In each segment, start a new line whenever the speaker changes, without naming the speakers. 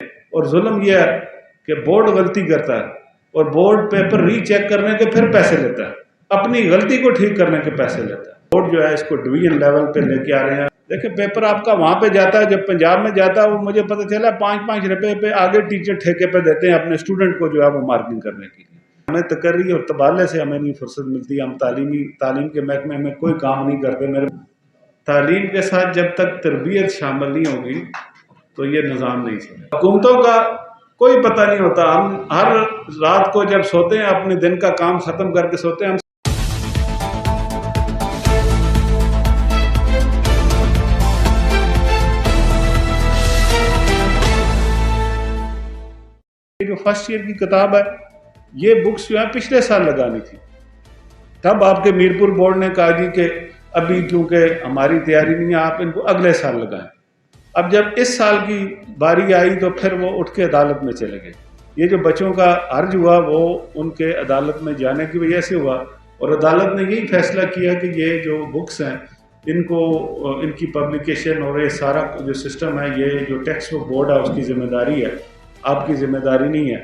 اور ظلم یہ ہے کہ بورڈ غلطی کرتا ہے اور بورڈ پیپر ری چیک کرنے کے پھر پیسے لیتا ہے، اپنی غلطی کو ٹھیک کرنے کے پیسے لیتا ہے۔ بورڈ جو ہے اس کو ڈویژن لیول پہ لے کے آ رہے ہیں۔ دیکھیں پیپر آپ کا وہاں پہ جاتا ہے، جب پنجاب میں جاتا ہے وہ مجھے پتہ چلا 5-5 روپے پہ آگے ٹیچر ٹھیکے پہ دیتے ہیں اپنے اسٹوڈنٹ کو جو ہے وہ مارکنگ کرنے کے لیے۔ ہمیں تقرری اور تبادلے سے ہمیں نہیں فرصت ملتی، ہم تعلیم کے محکمے میں کوئی کام نہیں کرتے۔ میرے تعلیم کے ساتھ جب تک تربیت شامل نہیں ہوگی تو یہ نظام نہیں چلے۔ حکومتوں کا کوئی پتہ نہیں ہوتا، ہم ہر رات کو جب سوتے ہیں اپنے دن کا کام ختم کر کے سوتے ہیں، ہم جو فرسٹ ایئر کی کتاب ہے یہ بکس جو ہے پچھلے سال لگانی تھی، تب آپ کے میرپور بورڈ نے کہا جی کہ ابھی کیونکہ ہماری تیاری نہیں ہے آپ ان کو اگلے سال لگائیں۔ اب جب اس سال کی باری آئی تو پھر وہ اٹھ کے عدالت میں چلے گئے۔ یہ جو بچوں کا حرج ہوا وہ ان کے عدالت میں جانے کی وجہ سے ہوا، اور عدالت نے یہی فیصلہ کیا کہ یہ جو بکس ہیں ان کو ان کی پبلیکیشن اور یہ سارا جو سسٹم ہے، یہ جو ٹیکسٹ بک بورڈ ہے اس کی ذمہ داری ہے، آپ کی ذمہ داری نہیں ہے۔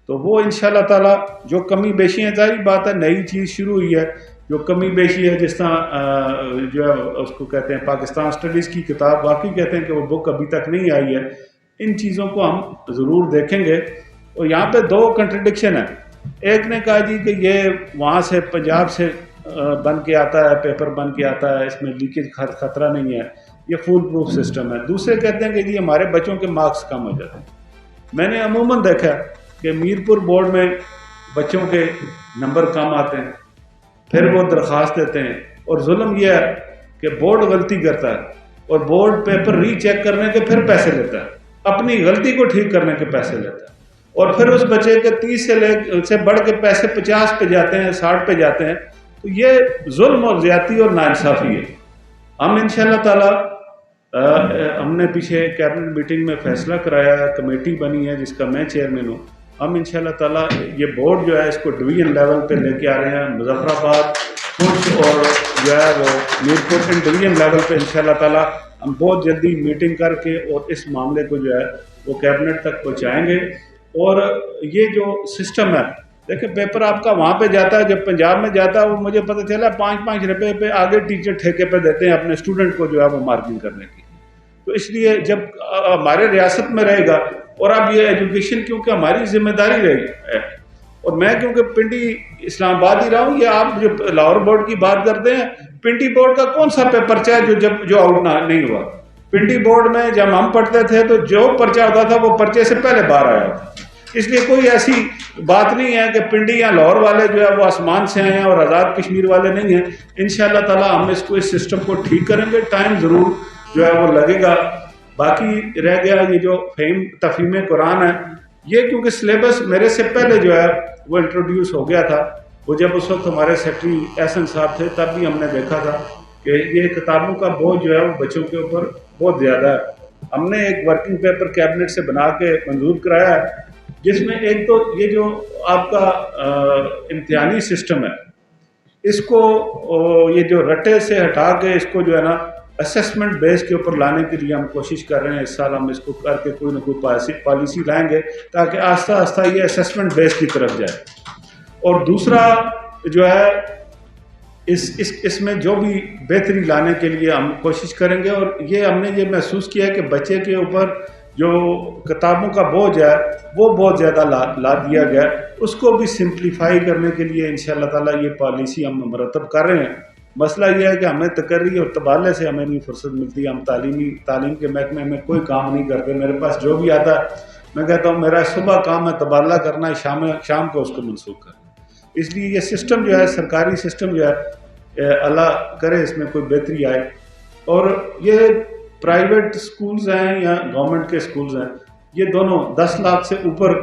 تو وہ انشاءاللہ تعالی جو کمی بیشی ہیں، ظاہر بات ہے نئی چیز شروع ہوئی ہے، جو کمی بیشی ہے جس طرح جو ہے اس کو کہتے ہیں پاکستان اسٹڈیز کی کتاب، واقعی کہتے ہیں کہ وہ بک ابھی تک نہیں آئی ہے۔ ان چیزوں کو ہم ضرور دیکھیں گے۔ اور یہاں پہ دو کنٹرڈکشن ہیں، ایک نے کہا جی کہ یہ وہاں سے پنجاب سے بن کے آتا ہے، پیپر بن کے آتا ہے، اس میں لیکیج خطرہ نہیں ہے، یہ فول پروف سسٹم ہے۔ دوسرے کہتے ہیں کہ جی ہمارے بچوں کے مارکس کم ہو جاتے ہیں۔ میں نے عموماً دیکھا کہ میرپور بورڈ میں بچوں کے نمبر کم آتے ہیں، پھر وہ درخواست دیتے ہیں، اور ظلم یہ ہے کہ بورڈ غلطی کرتا ہے اور بورڈ پیپر ری چیک کرنے کے پھر پیسے لیتا ہے، اپنی غلطی کو ٹھیک کرنے کے پیسے لیتا ہے، اور پھر اس بچے کے 30 سے بڑھ کے پیسے 50 پہ جاتے ہیں، 60 پہ جاتے ہیں۔ تو یہ ظلم اور زیادتی اور ناانصافی ہے۔ ہم انشاءاللہ تعالی ہم نے پیچھے کیبنٹ میٹنگ میں فیصلہ کرایا ہے، کمیٹی بنی ہے جس کا میں چیئرمین ہوں۔ ہم انشاءاللہ تعالیٰ یہ بورڈ جو ہے اس کو ڈویژن لیول پہ لے کے آ رہے ہیں، مظفر آباد، پنچ اور جو ہے وہ میرپور ڈویژن لیول پہ انشاءاللہ تعالیٰ ہم بہت جلدی میٹنگ کر کے اور اس معاملے کو جو ہے وہ کیبنٹ تک پہنچائیں گے۔ اور یہ جو سسٹم ہے، دیکھیں پیپر آپ کا وہاں پہ جاتا ہے، جب پنجاب میں جاتا ہے وہ مجھے پتہ چلا 5-5 روپے پہ آگے ٹیچر ٹھیکے پہ دیتے ہیں اپنے اسٹوڈنٹ کو جو ہے وہ مارکنگ کرنے کی۔ تو اس لیے جب ہمارے ریاست میں رہے گا، اور اب یہ ایجوکیشن کیونکہ ہماری ذمہ داری رہی ہے، اور میں کیونکہ پنڈی اسلام آباد ہی رہا ہوں، یہ آپ جو لاہور بورڈ کی بات کرتے ہیں، پنڈی بورڈ کا کون سا پرچہ ہے جو آؤٹ نہیں ہوا؟ پنڈی بورڈ میں جب ہم پڑھتے تھے تو جو پرچہ ہوتا تھا وہ پرچے سے پہلے باہر آیا تھا۔ اس لیے کوئی ایسی بات نہیں ہے کہ پنڈی یا لاہور والے جو ہے وہ آسمان سے آئے ہیں اور آزاد کشمیر والے نہیں ہیں۔ انشاءاللہ تعالی ہم اس سسٹم کو ٹھیک کریں گے، ٹائم ضرور جو ہے وہ لگے گا۔ باقی رہ گیا یہ جو تفہیم قرآن ہے، یہ کیونکہ سلیبس میرے سے پہلے جو ہے وہ انٹروڈیوس ہو گیا تھا، وہ جب اس وقت ہمارے سیکٹری احسن صاحب تھے تب بھی ہم نے دیکھا تھا کہ یہ کتابوں کا بوجھ جو ہے وہ بچوں کے اوپر بہت زیادہ ہے۔ ہم نے ایک ورکنگ پیپر کیبنٹ سے بنا کے منظور کرایا ہے، جس میں ایک تو یہ جو آپ کا امتحانی سسٹم ہے، اس کو یہ جو رٹے سے ہٹا کے اس کو جو ہے نا اسسمنٹ بیس کے اوپر لانے کے لیے ہم کوشش کر رہے ہیں۔ اس سال ہم اس کو کر کے کوئی نہ کوئی پالیسی لائیں گے تاکہ آہستہ آہستہ یہ اسسمنٹ بیس کی طرف جائے۔ اور دوسرا جو ہے اس میں جو بھی بہتری لانے کے لیے ہم کوشش کریں گے، اور یہ ہم نے یہ محسوس کیا ہے کہ بچے کے اوپر جو کتابوں کا بوجھ ہے وہ بہت زیادہ لا دیا گیا، اس کو بھی سمپلیفائی کرنے کے لیے انشاءاللہ تعالیٰ یہ پالیسی ہم مرتب کر رہے ہیں۔ مسئلہ یہ ہے کہ ہمیں تقرری اور تبادلے سے ہمیں نہیں فرصت ملتی، ہم تعلیم کے محکمے میں کوئی کام نہیں کرتے۔ میرے پاس جو بھی آتا ہے میں کہتا ہوں میرا صبح کام ہے تبادلہ کرنا ہے، شام کو اس کو منسوخ کرنا۔ اس لیے یہ سسٹم جو ہے سرکاری سسٹم جو ہے اللہ کرے اس میں کوئی بہتری آئے۔ اور یہ پرائیویٹ سکولز ہیں یا گورنمنٹ کے سکولز ہیں، یہ دونوں 10 لاکھ سے اوپر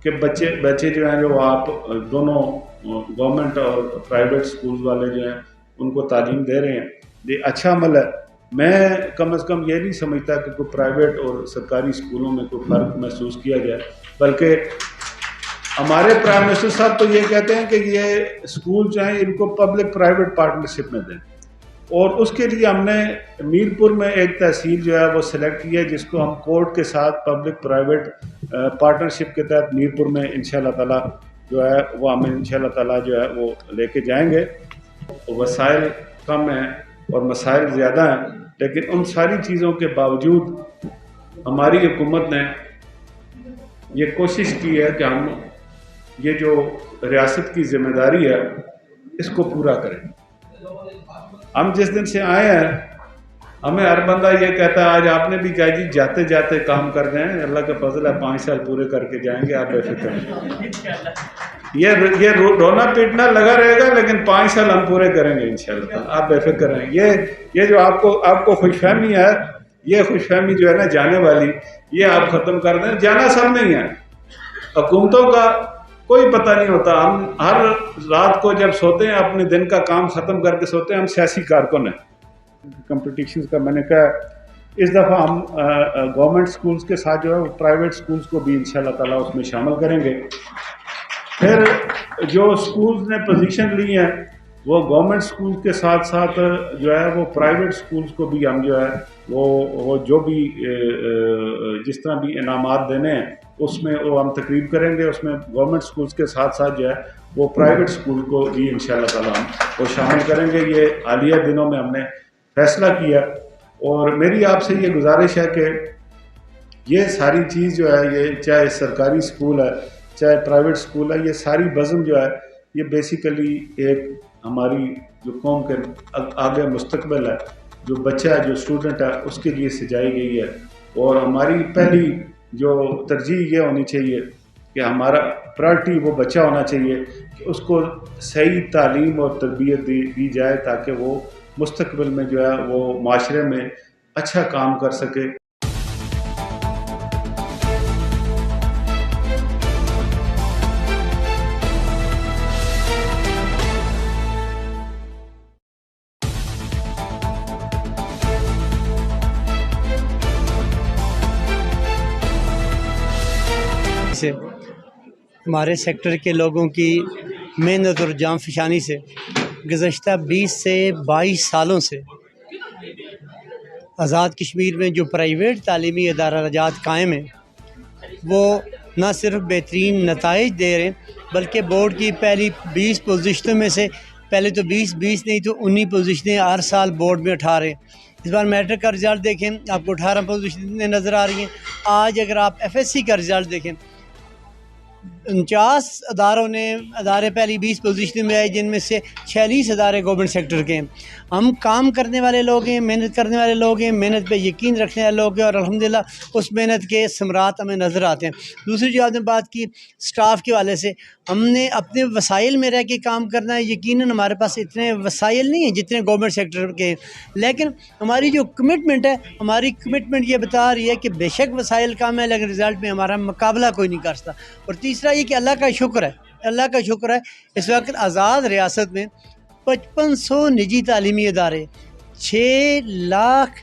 کے بچے جو ہیں، جو آپ دونوں گورنمنٹ اور پرائیویٹ سکولز والے جو ہیں ان کو تعلیم دے رہے ہیں، یہ اچھا عمل ہے۔ میں کم از کم یہ نہیں سمجھتا کہ کوئی پرائیویٹ اور سرکاری اسکولوں میں کوئی فرق محسوس کیا جائے، بلکہ ہمارے پرائم منسٹر صاحب تو یہ کہتے ہیں کہ یہ اسکول جو ہیں ان کو پبلک پرائیویٹ پارٹنرشپ میں دیں۔ اور اس کے لیے ہم نے میرپور میں ایک تحصیل جو ہے وہ سلیکٹ کی ہے، جس کو ہم کورٹ کے ساتھ پبلک پرائیویٹ پارٹنرشپ کے تحت میرپور میں انشاءاللہ تعالیٰ جو ہے وہ ہم انشاءاللہ تعالیٰ جو ہے وہ لے کے جائیں گے۔ وسائل کم ہیں اور مسائل زیادہ ہیں، لیکن ان ساری چیزوں کے باوجود ہماری حکومت نے یہ کوشش کی ہے کہ ہم یہ جو ریاست کی ذمہ داری ہے اس کو پورا کریں۔ ہم جس دن سے آئے ہیں ہمیں ہر بندہ یہ کہتا ہے، آج آپ نے بھی کہا جی جاتے جاتے کام کر جائیں، اللہ کا فضل ہے 5 سال پورے کر کے جائیں گے، آپ بے فکر ہیں۔ یہ رونا پیٹنا لگا رہے گا، لیکن 5 سال ہم پورے کریں گے انشاءاللہ، آپ بے فکر ہیں۔ یہ جو آپ کو خوش فہمی ہے، یہ خوش فہمی جو ہے نا جانے والی، یہ آپ ختم کر دیں۔ جانا سب نہیں ہے، حکومتوں کا کوئی پتہ نہیں ہوتا۔ ہم ہر رات کو جب سوتے ہیں اپنے دن کا کام ختم کر کے سوتے ہیں، ہم سیاسی کارکن ہیں۔ کمپٹیشنز کا میں نے کہا اس دفعہ ہم گورنمنٹ سکولز کے ساتھ جو ہے وہ پرائیویٹ سکولز کو بھی انشاءاللہ تعالیٰ اس میں شامل کریں گے۔ پھر جو سکولز نے پوزیشن لی ہیں وہ گورنمنٹ سکولز کے ساتھ ساتھ جو ہے وہ پرائیویٹ سکولز کو بھی ہم جو ہے وہ جو بھی جس طرح بھی انعامات دینے ہیں اس میں وہ ہم تقریب کریں گے۔ اس میں گورنمنٹ سکولز کے ساتھ ساتھ جو ہے وہ پرائیویٹ سکول کو بھی انشاءاللہ تعالیٰ ہم وہ شامل کریں گے۔ یہ حالیہ دنوں میں ہم نے فیصلہ کیا، اور میری آپ سے یہ گزارش ہے کہ یہ ساری چیز جو ہے، یہ چاہے سرکاری سکول ہے چاہے پرائیویٹ سکول ہے، یہ ساری بزم جو ہے یہ بیسیکلی ایک ہماری جو قوم کے آگے مستقبل ہے، جو بچہ ہے، جو اسٹوڈنٹ ہے، اس کے لیے سجائی گئی ہے۔ اور ہماری پہلی جو ترجیح یہ ہونی چاہیے کہ ہمارا پرائرٹی وہ بچہ ہونا چاہیے کہ اس کو صحیح تعلیم اور تربیت دی جائے تاکہ وہ مستقبل میں جو ہے وہ معاشرے میں اچھا کام کر سکے۔
سے ہمارے سیکٹر کے لوگوں کی محنت اور جان فشانی سے گزشتہ 20 سے 22 سالوں سے آزاد کشمیر میں جو پرائیویٹ تعلیمی ادارہ جات قائم ہیں وہ نہ صرف بہترین نتائج دے رہے ہیں بلکہ بورڈ کی پہلی 20 پوزیشنوں میں سے پہلے تو 20 نہیں تو 19 پوزیشنیں ہر سال بورڈ میں اٹھا رہے ہیں۔ اس بار میٹرک کا رزلٹ دیکھیں آپ کو 18 پوزیشنیں نظر آ رہی ہیں۔ آج اگر آپ FSC کا رزلٹ دیکھیں 49 ادارے پہلی 20 پوزیشن میں آئے، جن میں سے 46 ادارے گورنمنٹ سیکٹر کے ہیں۔ ہم کام کرنے والے لوگ ہیں، محنت کرنے والے لوگ ہیں، محنت پہ یقین رکھنے والے لوگ ہیں، اور الحمدللہ اس محنت کے ثمرات ہمیں نظر آتے ہیں۔ دوسری جو آپ نے بات کی سٹاف کے حوالے سے، ہم نے اپنے وسائل میں رہ کے کام کرنا ہے۔ یقیناً ہمارے پاس اتنے وسائل نہیں ہیں جتنے گورنمنٹ سیکٹر کے ہیں، لیکن ہماری جو کمٹمنٹ ہے، ہماری کمٹمنٹ یہ بتا رہی ہے کہ بے شک وسائل کم ہے لیکن رزلٹ میں ہمارا مقابلہ کوئی نہیں کر سکتا۔ اور تیسرا یہ کہ اللہ کا شکر ہے اس وقت آزاد ریاست میں 5500 نجی تعلیمی ادارے 6 لاکھ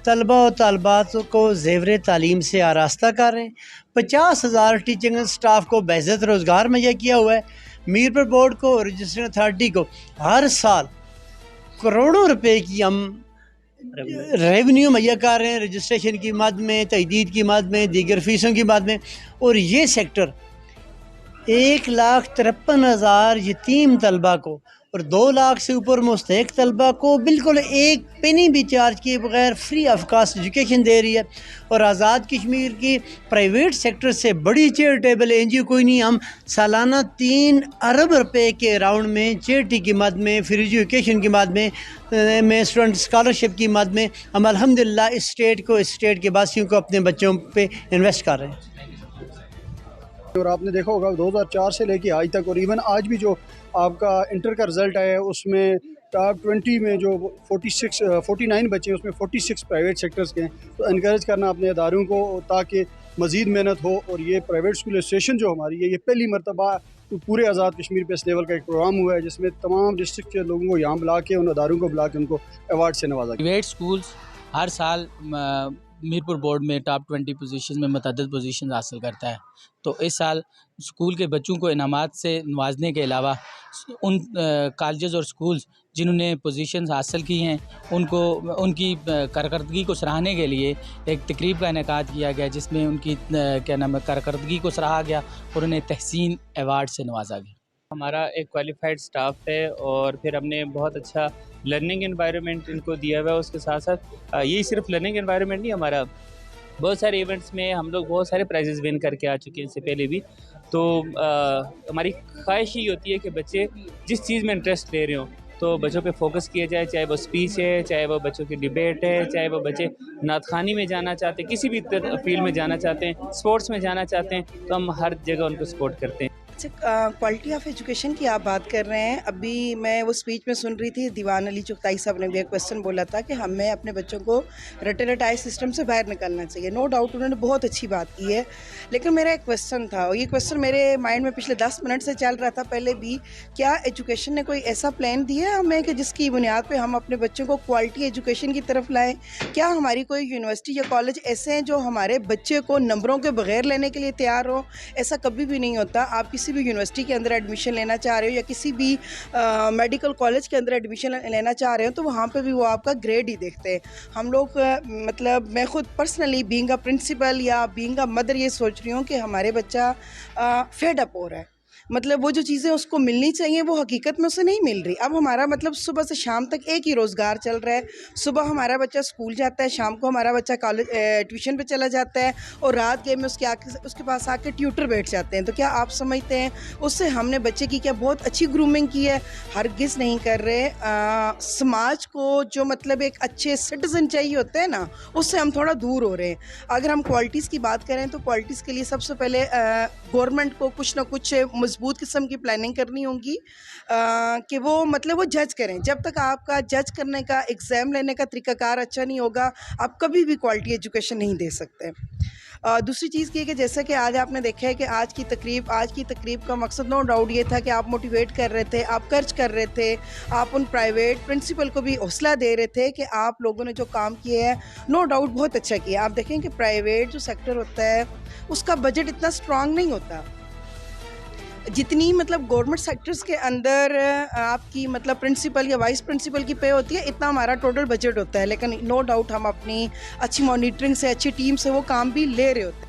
طلبہ و طالبات کو زیور تعلیم سے آراستہ کر رہے ہیں۔ 50,000 ٹیچنگ سٹاف کو بعزت روزگار مہیا کیا ہوا ہے۔ میرپور بورڈ کو، رجسٹرنگ اتھارٹی کو ہر سال کروڑوں روپے کی ہم ریونیو مہیا کر رہے ہیں، رجسٹریشن کی مد میں، تجدید کی مد میں، دیگر فیسوں کی مد میں۔ اور یہ سیکٹر 1,53,000 یتیم طلبہ کو اور 2 لاکھ سے اوپر مستحق طلبہ کو بالکل ایک پینی بھی چارج کیے بغیر فری آف کاسٹ ایجوکیشن دے رہی ہے۔ اور آزاد کشمیر کی پرائیویٹ سیکٹر سے بڑی چیریٹیبل NGO کوئی نہیں۔ ہم سالانہ 3 ارب روپے کے راؤنڈ میں چیریٹی کی مد میں، فری ایجوکیشن کی مد میں اسٹوڈنٹ اسکالرشپ کی مد میں ہم الحمدللہ اس اسٹیٹ کے باسیوں کو اپنے بچوں پہ انویسٹ کر رہے ہیں۔
اور آپ نے دیکھا ہوگا 2004 سے لے کے آج تک، اور ایون آج بھی جو آپ کا انٹر کا رزلٹ آیا ہے اس میں ٹاپ 20 میں جو 49 بچے ہیں اس میں 46 پرائیویٹ سیکٹرز کے ہیں۔ تو انکریج کرنا اپنے اداروں کو تاکہ مزید محنت ہو۔ اور یہ پرائیویٹ اسکول ایسوسیشن جو ہماری ہے، یہ پہلی مرتبہ پورے آزاد کشمیر پہ اس لیول کا ایک پروگرام ہوا ہے جس میں تمام ڈسٹرکٹ کے لوگوں کو یہاں بلا کے، ان اداروں کو بلا کے ان کو ایوارڈ سے نوازا گیا۔
پرائیویٹ اسکولس ہر سال میرپور بورڈ میں ٹاپ 20 پوزیشن میں متعدد پوزیشن حاصل کرتا ہے. تو اس سال اسکول کے بچوں کو انعامات سے نوازنے کے علاوہ ان کالجز اور سکولز جنہوں نے پوزیشنز حاصل کی ہیں ان کی کارکردگی کو سراہنے کے لیے ایک تقریب کا انعقاد کیا گیا، جس میں ان کی کارکردگی کو سراہا گیا اور انہیں تحسین ایوارڈ سے نوازا گیا.
ہمارا ایک کوالیفائڈ سٹاف ہے اور پھر ہم نے بہت اچھا لرننگ انوائرمنٹ ان کو دیا ہوا ہے. اس کے ساتھ ساتھ یہی صرف لرننگ انوائرمنٹ نہیں، ہمارا بہت سارے ایونٹس میں ہم لوگ بہت سارے پرائزز ون کر کے آ چکے ہیں اس سے پہلے بھی. تو ہماری خواہش ہی ہوتی ہے کہ بچے جس چیز میں انٹرسٹ لے رہے ہوں تو بچوں پہ فوکس کیا جائے، چاہے وہ اسپیچ ہے، چاہے وہ بچوں کی ڈبیٹ ہے، چاہے وہ بچے نعت خوانی میں جانا چاہتے ہیں، کسی بھی فیلڈ میں جانا چاہتے ہیں، اسپورٹس میں جانا چاہتے ہیں، تو ہم ہر جگہ ان کو سپورٹ کرتے ہیں.
کوالٹی آف ایجوکیشن کی آپ بات کر رہے ہیں. ابھی میں وہ اسپیچ میں سن رہی تھی، دیوان علی چغتائی صاحب نے بھی ایک کویسچن بولا تھا کہ ہمیں اپنے بچوں کو رٹے رٹائے سسٹم سے باہر نکلنا چاہیے. نو ڈاؤٹ انہوں نے بہت اچھی بات کی ہے، لیکن میرا ایک کویسچن تھا، اور یہ کویسچن میرے مائنڈ میں پچھلے 10 منٹ سے چل رہا تھا پہلے بھی. کیا ایجوکیشن نے کوئی ایسا پلان دیا ہے ہمیں کہ جس کی بنیاد پہ ہم اپنے بچوں کو کوالٹی ایجوکیشن کی طرف لائیں؟ کیا ہماری کوئی یونیورسٹی یا کالج ایسے ہیں جو ہمارے بچے کو نمبروں کے بغیر لینے کے لیے تیار ہو؟ ایسا کبھی بھی نہیں ہوتا. آپ کسی بھی یونیورسٹی کے اندر ایڈمیشن لینا چاہ رہے ہو یا کسی بھی میڈیکل کالج کے اندر ایڈمیشن لینا چاہ رہے ہو تو وہاں پہ بھی وہ آپ کا گریڈ ہی دیکھتے ہیں. ہم لوگ مطلب میں خود پرسنلی بینگ اے پرنسپل یا بینگ اے مدر یہ سوچ رہی ہوں کہ ہمارے بچہ فیڈ اپ ہو رہا ہے. مطلب وہ جو چیزیں اس کو ملنی چاہیے وہ حقیقت میں اسے نہیں مل رہی. اب ہمارا مطلب صبح سے شام تک ایک ہی روزگار چل رہا ہے. صبح ہمارا بچہ اسکول جاتا ہے، شام کو ہمارا بچہ کالج ٹیوشن پہ چلا جاتا ہے، اور رات گئے میں اس کے پاس آ کے ٹیوٹر بیٹھ جاتے ہیں. تو کیا آپ سمجھتے ہیں اس سے ہم نے بچے کی کیا بہت اچھی گرومنگ کی ہے؟ ہرگز نہیں کر رہے. سماج کو جو مطلب ایک اچھے سٹیزن چاہیے ہوتے ہیں نا، اس سے ہم تھوڑا دور ہو رہے ہیں. اگر ہم کوالٹیز کی بات کریں تو کوالٹیز کے لیے سب سے پہلے گورنمنٹ کو کچھ نہ کچھ مضبوط قسم کی پلاننگ کرنی ہوگی کہ وہ مطلب وہ جج کریں. جب تک آپ کا جج کرنے کا، ایگزام لینے کا طریقہ کار اچھا نہیں ہوگا، آپ کبھی بھی کوالٹی ایجوکیشن نہیں دے سکتے. دوسری چیز یہ کہ جیسا کہ آج آپ نے دیکھا ہے کہ آج کی تقریب کا مقصد نو ڈاؤٹ یہ تھا کہ آپ موٹیویٹ کر رہے تھے، آپ خرچ کر رہے تھے، آپ ان پرائیویٹ پرنسپل کو بھی حوصلہ دے رہے تھے کہ آپ لوگوں نے جو کام کیا ہے نو ڈاؤٹ بہت اچھا کیا. آپ دیکھیں کہ پرائیویٹ جو سیکٹر ہوتا ہے اس کا بجٹ اتنا اسٹرانگ نہیں ہوتا جتنی مطلب گورنمنٹ سیکٹرز کے اندر آپ کی مطلب پرنسپل یا وائس پرنسپل کی پے ہوتی ہے، اتنا ہمارا ٹوٹل بجٹ ہوتا ہے. لیکن نو ڈاؤٹ ہم اپنی اچھی مانیٹرنگ سے، اچھی ٹیم سے وہ کام بھی لے رہے ہوتے ہیں.